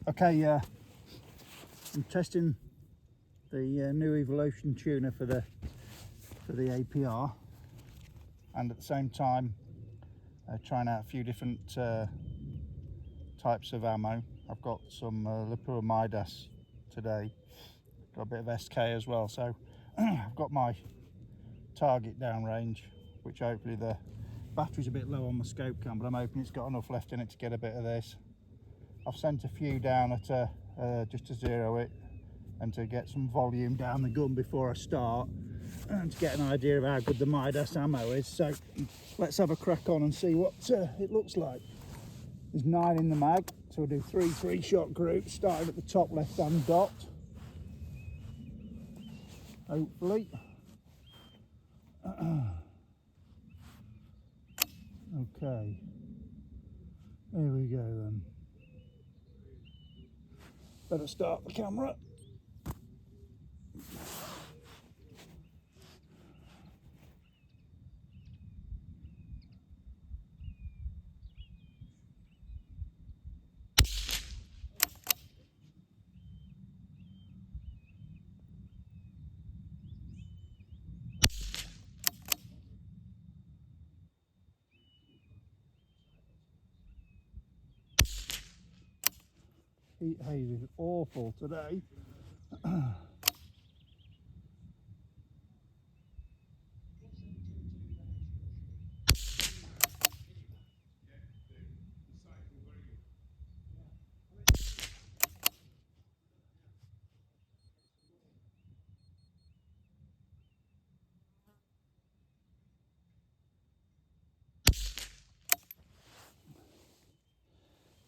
Okay, I'm testing the new Evolution tuner for the APR, and at the same time trying out a few different types of ammo. I've got some Lapua Midas today, got a bit of SK as well, so I've got my target downrange, which hopefully the battery's a bit low on my scope cam, but I'm hoping it's got enough left in it to get a bit of this. I've sent a few down at just to zero it and to get some volume down the gun before I start, and to get an idea of how good the Midas ammo is. So let's have a crack on and see what it looks like. There's 9 in the mag, so we'll do 3 shot groups, starting at the top left hand dot, hopefully. Okay, here we go then. Better start the camera. Heat haze is awful today.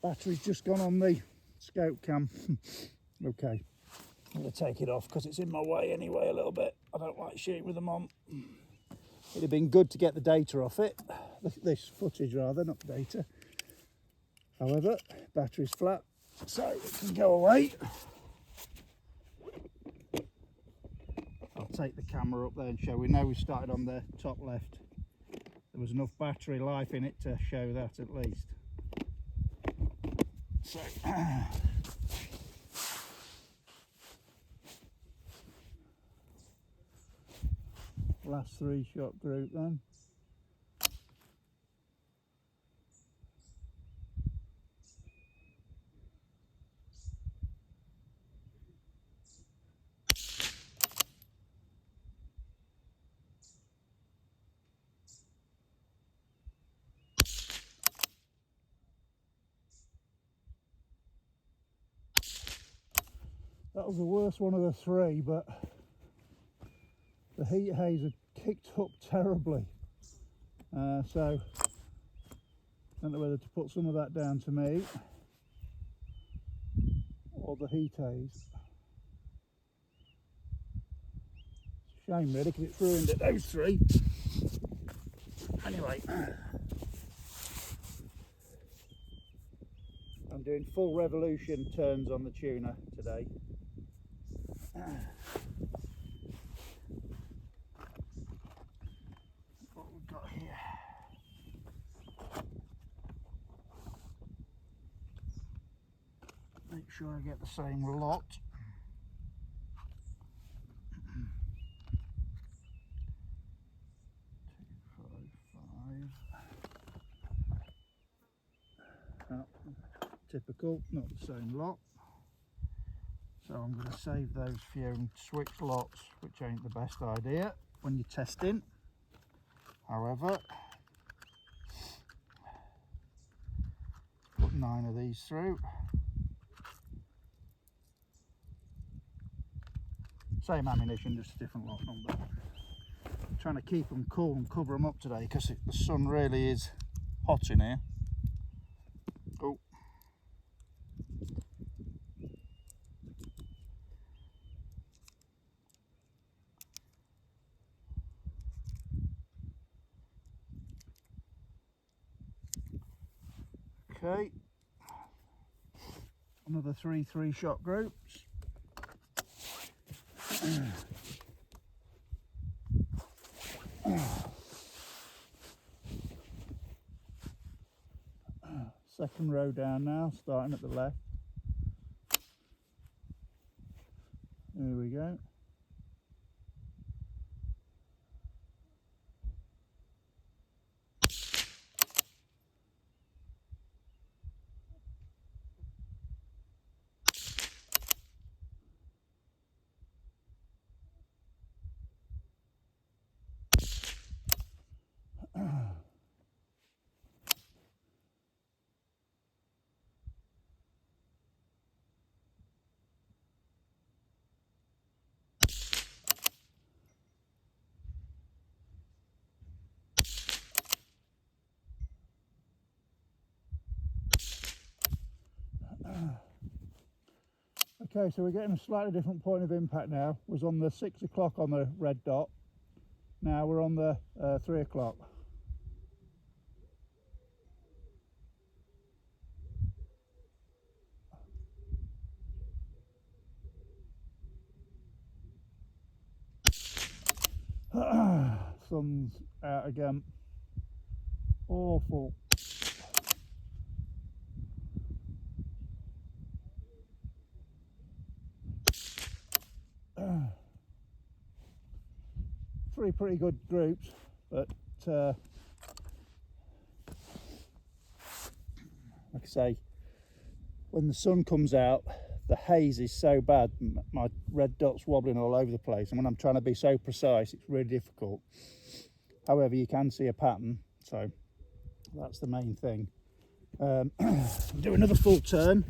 Battery's just gone on the scope cam. Okay, I'm going to take it off because it's in my way anyway a little bit. I don't like shooting with them on. It'd have been good to get the data off it, this footage rather, not the data. However, battery's flat, so it can go away. I'll take the camera up there and show. We know we started on the top left. There was enough battery life in it to show that at least. So last 3 shot group then. That was the worst one of the 3, but the heat haze had kicked up terribly. So I don't know whether to put some of that down to me or the heat haze. It's a shame really, because it's ruined it, those 3. Anyway, I'm doing full revolution turns on the tuner today. What we've got here. Make sure I get the same lot. Oh, typical, not the same lot. So I'm going to save those few and switch lots, which ain't the best idea when you're testing. However, put 9 of these through. Same ammunition, just a different lot number. I'm trying to keep them cool and cover them up today because the sun really is hot in here. Oh. Okay, another 3 shot groups. Second row down now, starting at the left. There we go. Okay, so we're getting a slightly different point of impact now. Was on the 6 o'clock on the red dot. Now we're on the 3 o'clock. Sun's out again. Awful. Three pretty good groups, but like I say, when the sun comes out, the haze is so bad, my red dot's wobbling all over the place, and when I'm trying to be so precise, it's really difficult. However, you can see a pattern, so that's the main thing. Do another full turn.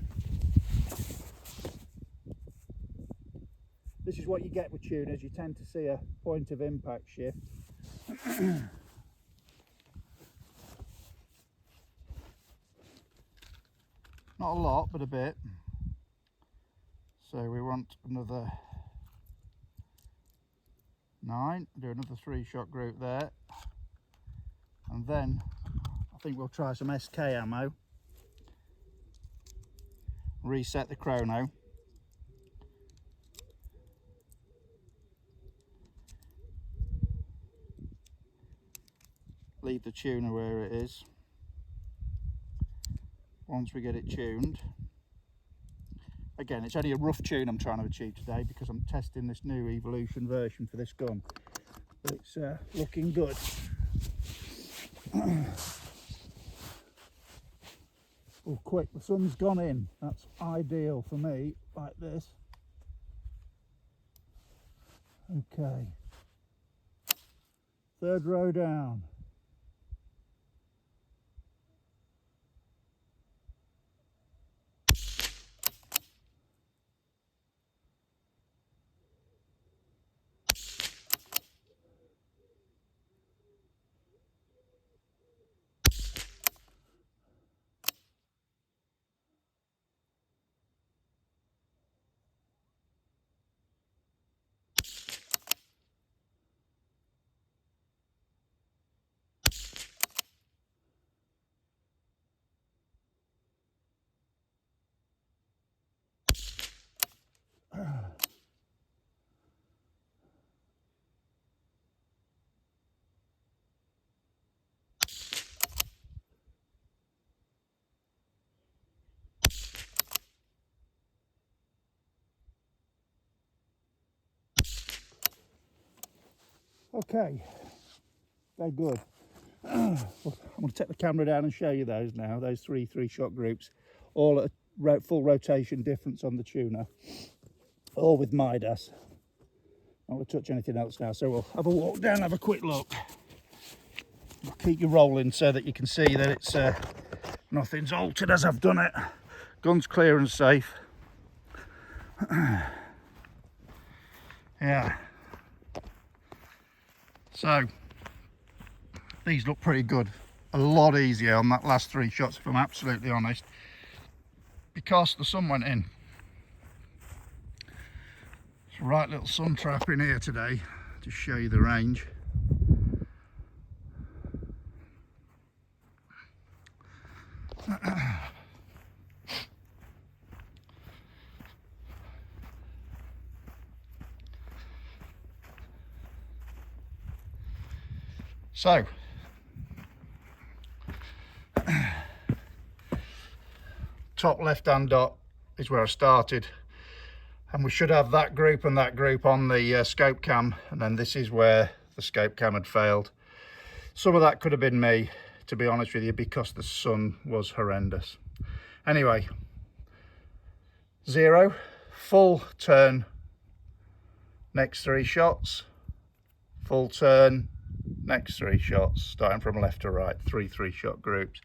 This is what you get with tuners. You tend to see a point of impact shift. Not a lot, but a bit. So we want another 9. Do another 3-shot group there. And then I think we'll try some SK ammo. Reset the chrono. Leave the tuner where it is. Once we get it tuned, again, it's only a rough tune I'm trying to achieve today because I'm testing this new Evolution version for this gun, but it's looking good. Oh, quick, the sun's gone in. That's ideal for me, like this. Okay, 3rd row down. Okay, they're good. I'm going to take the camera down and show you those now, those 3-shot groups, all at a full rotation difference on the tuner, all with Midas. I'm not going to touch anything else now, so we'll have a walk down and have a quick look. I'll keep you rolling so that you can see that it's nothing's altered as I've done it. Gun's clear and safe. Yeah. So these look pretty good. A lot easier on that last 3 shots, if I'm absolutely honest, because the sun went in. It's a right little sun trap in here today. Just show you the range. So top left hand dot is where I started. And we should have that group and that group on the scope cam, and then this is where the scope cam had failed. Some of that could have been me, to be honest with you, because the sun was horrendous. Anyway, 0, full turn, next 3 shots, full turn, next 3 shots, starting from left to right, 3 shot groups.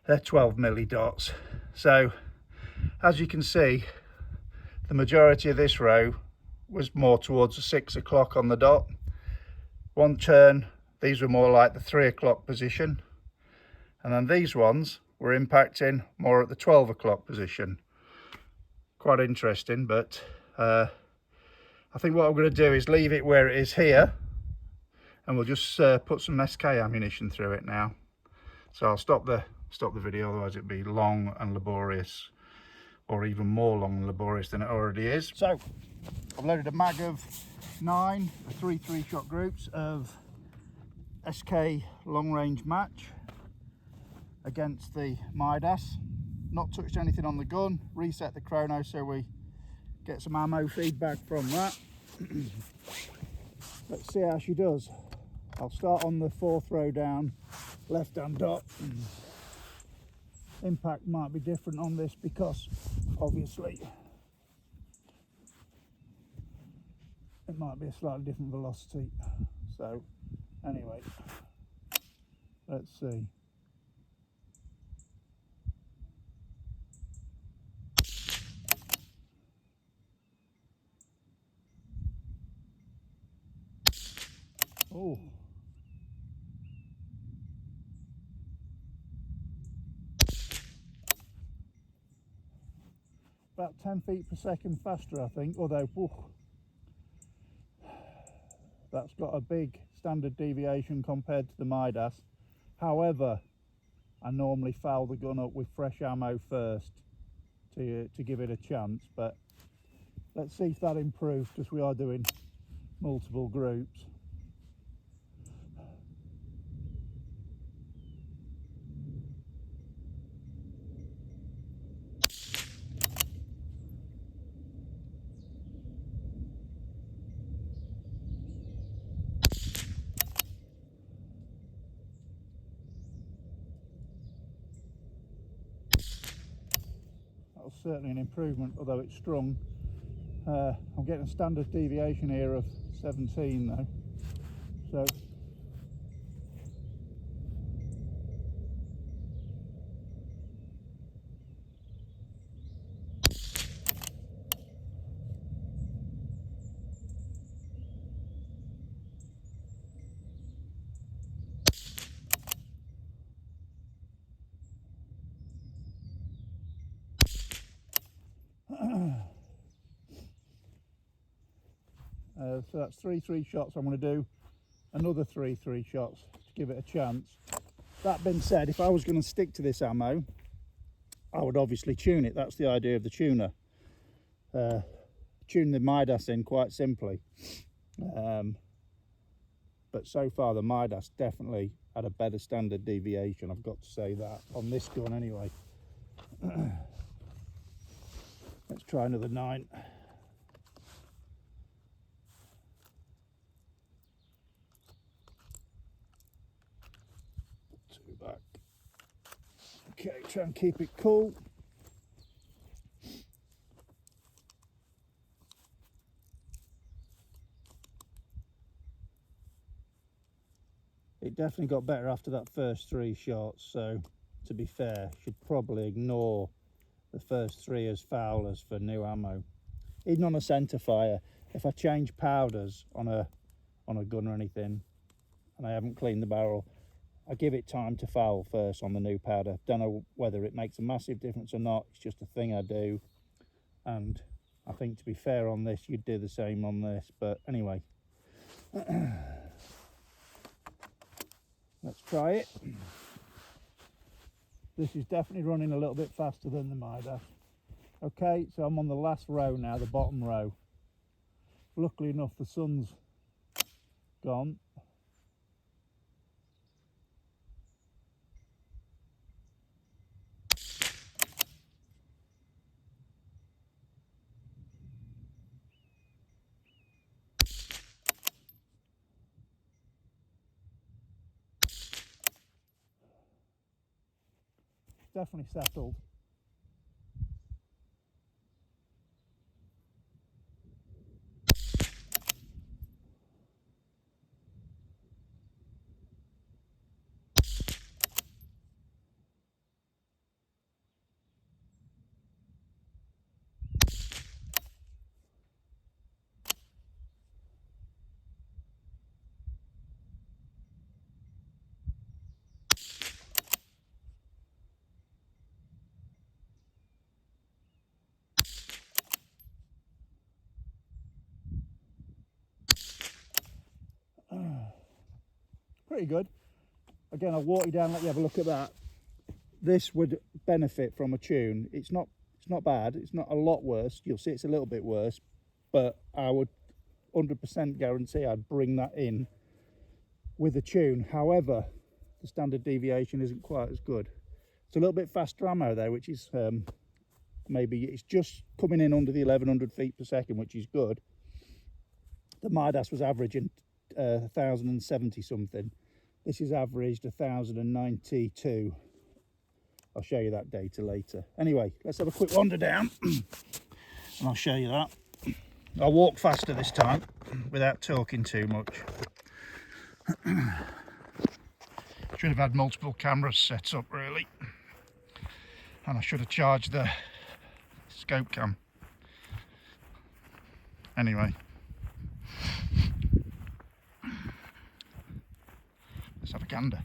They're 12 milli dots. So as you can see, the majority of this row was more towards the 6 o'clock on the dot. One turn, these were more like the 3 o'clock position, and then these ones were impacting more at the 12 o'clock position. Quite interesting, but I think what I'm going to do is leave it where it is here, and we'll just put some SK ammunition through it now. So I'll stop the video, otherwise it'd be long and laborious, or even more long and laborious than it already is. So I've loaded a mag of 9 3 shot groups of SK long range match against the Midas. Not touched anything on the gun, reset the chrono so we get some ammo feedback from that. Let's see how she does. I'll start on the 4th row down, left hand dot. Impact might be different on this because obviously it might be a slightly different velocity. So anyway, let's see. Oh, about 10 feet per second faster, I think, although that's got a big standard deviation compared to the Midas. However, I normally foul the gun up with fresh ammo first to give it a chance, but let's see if that improves, because we are doing multiple groups. That was certainly an improvement, although it's strung. I'm getting a standard deviation here of 17 though, so so that's 3 shots. I'm going to do another 3 shots to give it a chance. That being said, if I was going to stick to this ammo, I would obviously tune it. That's the idea of the tuner. Tune the Midas in quite simply. But so far the Midas definitely had a better standard deviation, I've got to say that, on this gun anyway. Let's try another 9. Back. Okay, try and keep it cool. It definitely got better after that first 3 shots, so to be fair, should probably ignore the first 3 as foulers for new ammo. Even on a centre fire, if I change powders on a gun or anything and I haven't cleaned the barrel, I give it time to foul first on the new powder. Don't know whether it makes a massive difference or not, it's just a thing I do. And I think, to be fair on this, you'd do the same on this, but anyway. Let's try it. This is definitely running a little bit faster than the Midas. Okay, so I'm on the last row now, the bottom row. Luckily enough, the sun's gone. definitely settled. Pretty good. Again, I'll walk you down, let you have a look at that. This would benefit from a tune. It's not bad. It's not a lot worse. You'll see it's a little bit worse, but I would 100% guarantee I'd bring that in with a tune. However, the standard deviation isn't quite as good. It's a little bit faster ammo there, which is maybe it's just coming in under the 1100 feet per second, which is good. The Midas was averaging 1070 something. This is averaged 1092. I'll show you that data later. Anyway, let's have a quick wander down and I'll show you that. I'll walk faster this time without talking too much. Should have had multiple cameras set up really, and I should have charged the scope cam. Anyway, let's have a gander.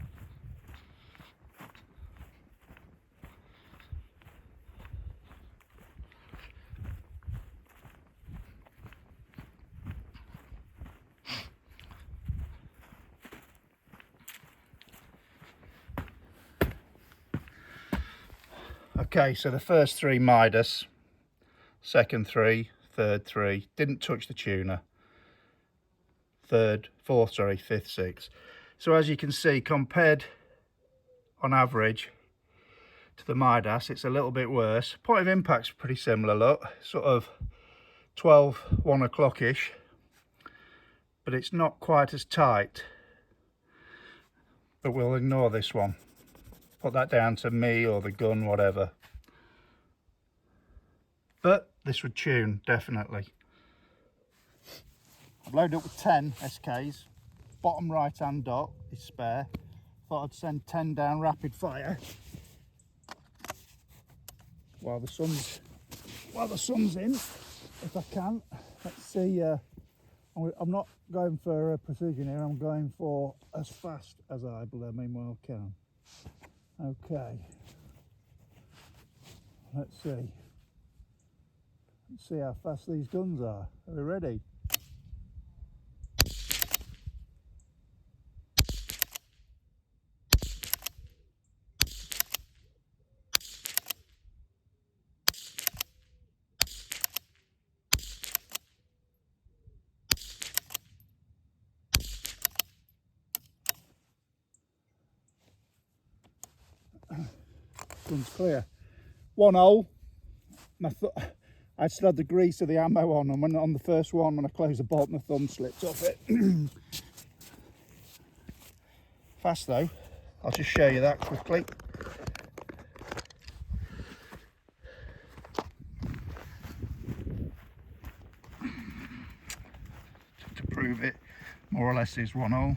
Okay, so the first 3 Midas, second 3, third 3, didn't touch the tuner. Fifth 6. So as you can see, compared on average to the Midas, it's a little bit worse. Point of impact's pretty similar, look, sort of 12, 1 o'clock-ish, but it's not quite as tight. But we'll ignore this one. Put that down to me or the gun, whatever. But this would tune, definitely. I've loaded up with 10 SKs. Bottom right hand dot is spare. Thought I'd send 10 down rapid fire while the sun's in, if I can. Let's see. I'm not going for precision here. I'm going for as fast as I blooming well can. Okay. Let's see. Let's see how fast these guns are. Are we ready? Gun's clear. One hole. I still had the grease of the ammo on, and on the first one, when I closed the bolt, my thumb slipped off it. Fast though. I'll just show you that quickly. Just to prove it, more or less is one hole.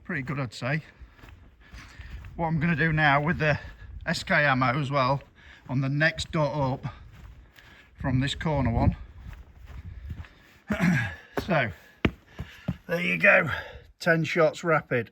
Pretty good, I'd say. What I'm going to do now with the SK ammo as well, on the next dot up from this corner one. So there you go, 10 shots rapid.